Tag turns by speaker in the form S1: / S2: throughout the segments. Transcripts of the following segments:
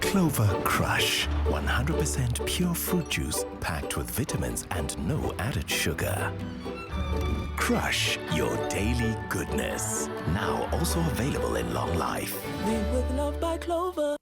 S1: Clover Crush, 100% pure fruit juice packed with vitamins and no added sugar. Crush your daily goodness. Now also available in long life.
S2: Made with love by Clover.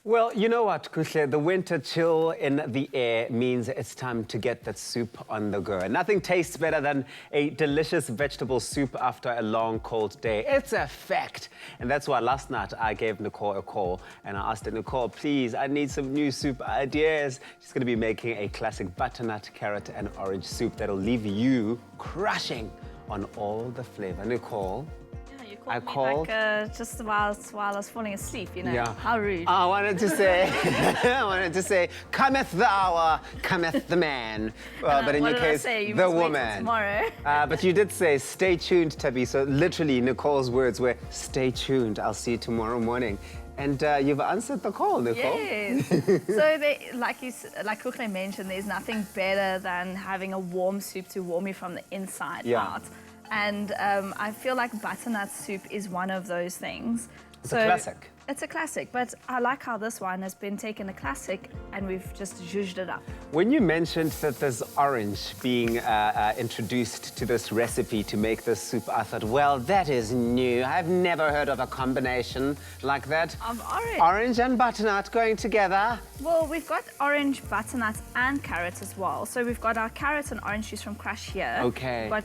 S3: Well, you know what, Kushle, the winter chill in the air means it's time to get that soup on the go. Nothing tastes better than a delicious vegetable soup after a long, cold day. It's a fact. And that's why last night I gave Nicole a call and I asked her, Nicole, please, I need some new soup ideas. She's going to be making a classic butternut, carrot and orange soup that'll leave you crushing on all the flavor. Nicole?
S4: I called like, just while I was falling asleep, you know.
S3: Yeah.
S4: How rude.
S3: I wanted to say, cometh the hour, cometh the man. But in your case, the woman.
S4: Tomorrow.
S3: But you did say, stay tuned, Tabby. So literally, Nicole's words were, stay tuned. I'll see you tomorrow morning. And you've answered the call, Nicole.
S4: Yes. So, like Kukle mentioned, there's nothing better than having a warm soup to warm you from the inside out. And I feel like butternut soup is one of those things.
S3: It's a classic.
S4: It's a classic, but I like how this one has been taken a classic and we've just zhuzhed it up.
S3: When you mentioned that there's orange being introduced to this recipe to make this soup, I thought, well, that is new. I've never heard of a combination like that.
S4: Of orange.
S3: Orange and butternut going together.
S4: Well, we've got orange, butternut and carrots as well. So we've got our carrots and orange juice from Crush here.
S3: Okay.
S4: We've got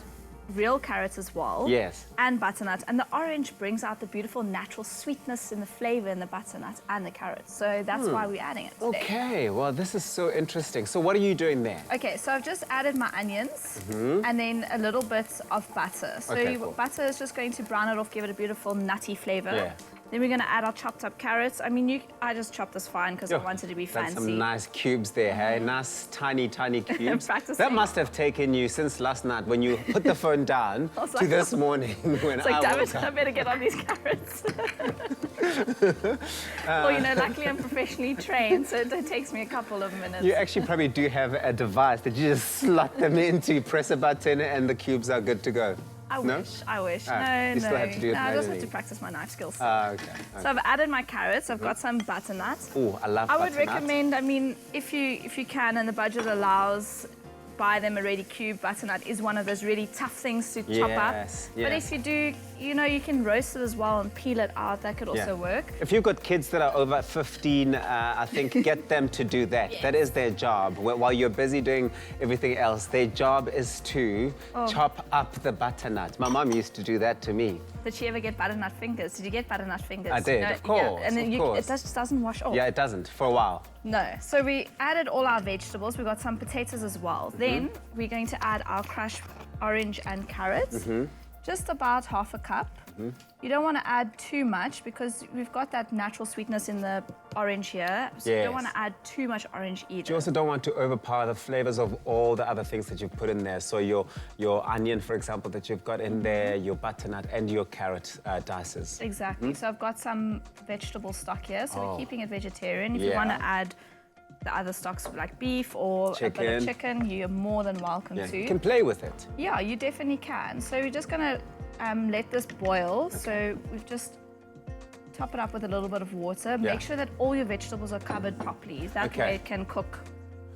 S4: real carrots as well.
S3: Yes.
S4: And butternut. And the orange brings out the beautiful natural sweetness in the flavor in the butternut and the carrots. So that's why we're adding it today.
S3: Okay, well, this is so interesting. So what are you doing there?
S4: Okay, so I've just added my onions and then a little bit of butter. So
S3: cool.
S4: Butter is just going to brown it off, give it a beautiful nutty flavor.
S3: Yeah.
S4: Then we're going to add our chopped up carrots. I mean, I just chopped this fine because I wanted to be fancy.
S3: That's some nice cubes there, hey? Nice, tiny, tiny cubes. That must have taken you since last night when you put the phone down to this morning when
S4: it's like,
S3: I
S4: damn
S3: woke
S4: it,
S3: up.
S4: I better get on these carrots. Well, you know, luckily I'm professionally trained, so it takes me a couple of minutes.
S3: You actually probably do have a device that you just slot them into, press a button, and the cubes are good to go.
S4: I wish.
S3: You still have to do it
S4: I just have
S3: manually.
S4: to practice my knife skills.
S3: Okay.
S4: So I've added my carrots. I've got some butternut.
S3: Oh, I love butternut.
S4: I would recommend, I mean, if you can and the budget allows, buy them already cubed. Butternut is one of those really tough things to chop up. But if you do, you know, you can roast it as well and peel it out. That could also work.
S3: If you've got kids that are over 15, I think get them to do that. That is their job. While you're busy doing everything else, their job is to chop up the butternut. My mom used to do that to me.
S4: Did she ever get butternut fingers? Did you get butternut fingers?
S3: I did, of course.
S4: Yeah. And then it just doesn't wash off.
S3: Yeah, it doesn't, for a while.
S4: No. So we added all our vegetables. We got some potatoes as well. Then we're going to add our crushed orange and carrots. Just about half a cup. You don't want to add too much because we've got that natural sweetness in the orange here. So you don't want to add too much orange either.
S3: You also don't want to overpower the flavors of all the other things that you've put in there. So your onion, for example, that you've got in there, your butternut and your carrot dices.
S4: Exactly. So I've got some vegetable stock here. So we're keeping it vegetarian. If you want to add the other stocks like beef or a bit of chicken, you're more than welcome to.
S3: You can play with it.
S4: Yeah, you definitely can. So we're just going to let this boil. So we've just top it up with a little bit of water. Make sure that all your vegetables are covered properly. That way it can cook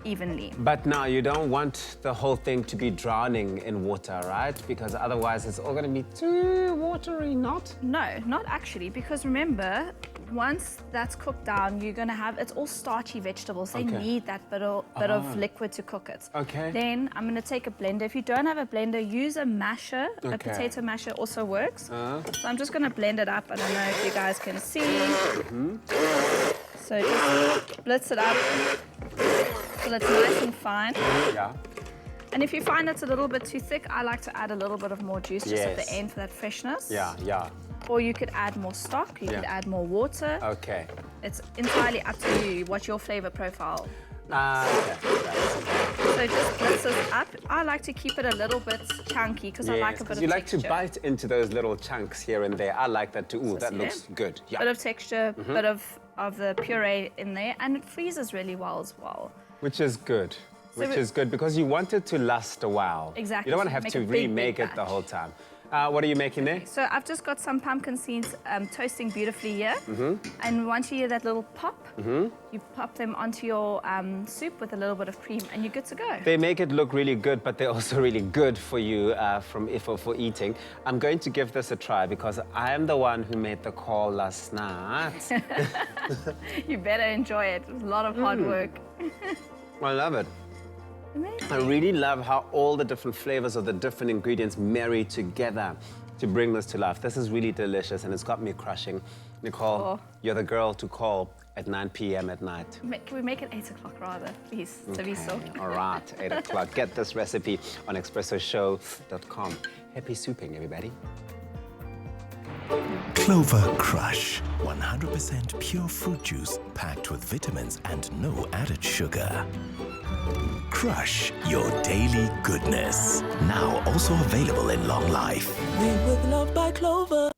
S4: evenly.
S3: But now you don't want the whole thing to be drowning in water, right? Because otherwise it's all going to be too watery, not?
S4: No, not actually, because remember, once that's cooked down, you're going to have, it's all starchy vegetables. They need that bit of liquid to cook it. Then I'm going to take a blender. If you don't have a blender, use a masher. A potato masher also works. So I'm just going to blend it up. I don't know if you guys can see. So just blitz it up till it's nice and fine. And if you find it's a little bit too thick, I like to add a little bit of more juice just at the end for that freshness. Or you could add more stock, you could add more water. It's entirely up to you, what your flavor profile. So just blitz this up. I like to keep it a little bit chunky because I like a bit of texture.
S3: You like to bite into those little chunks here and there. I like that too. Ooh, that looks good.
S4: Bit of texture, bit of the puree in there, and it freezes really well as well.
S3: Which is good. Which is good because you want it to last a while.
S4: Exactly.
S3: You don't want to have to remake it the whole time. What are you making there?
S4: So I've just got some pumpkin seeds toasting beautifully here. And once you hear that little pop, you pop them onto your soup with a little bit of cream and you're good to go.
S3: They make it look really good, but they're also really good for you for eating. I'm going to give this a try because I am the one who made the call last night.
S4: You better enjoy it. It was a lot of hard work.
S3: I love it.
S4: Amazing.
S3: I really love how all the different flavors of the different ingredients marry together to bring this to life. This is really delicious and it's got me crushing. Nicole, you're the girl to call at 9 p.m. at night.
S4: Can we make it 8 o'clock rather, please?
S3: Okay. All right, 8 o'clock. Get this recipe on expressoshow.com. Happy souping, everybody.
S1: Clover Crush, 100% pure fruit juice packed with vitamins and no added sugar. Crush your daily goodness. Now also available in long life.
S2: Made with love by Clover.